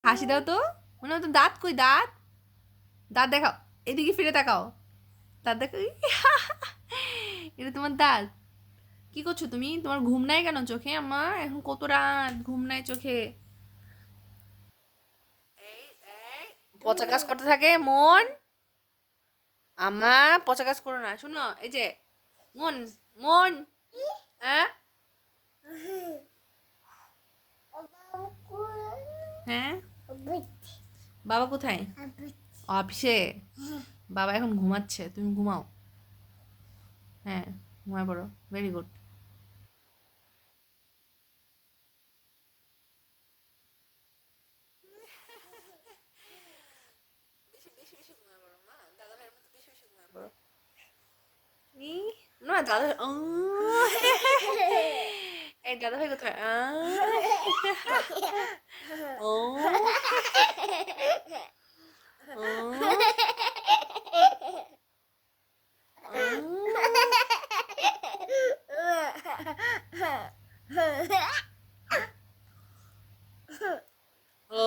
হাসি দাও তো। মনে হয় তো দাঁত কই দাঁত? দাঁত দেখাও। এদিকে ফিরে তাকাও। দাঁত দেখো। এটা তোমার দাঁত। কি করছো তুমি? তোমার ঘুম নাই কেন চোখে? আমার এখন কত রাত, ঘুম নাই চোখে? পচা কাজ করতে থাকে মন। আমার পচা কাজ করো না, শুনো এই যে মন, মন, হ্যাঁ হ্যাঁ, বাবা কোথায়? অফিসে। বাবা এখন ঘুমাচ্ছে, তুমি ঘুমাও। হ্যাঁ, ঘুমায় পড়ো। Very good. বেশি বেশি বেশি ঘুমায় পড়ো মা, দাদা ভাইয়ের মতো বেশি বেশি ঘুমায় পড়ো। ই না দাদা এই দাদা ভাই কোথায়? ও ও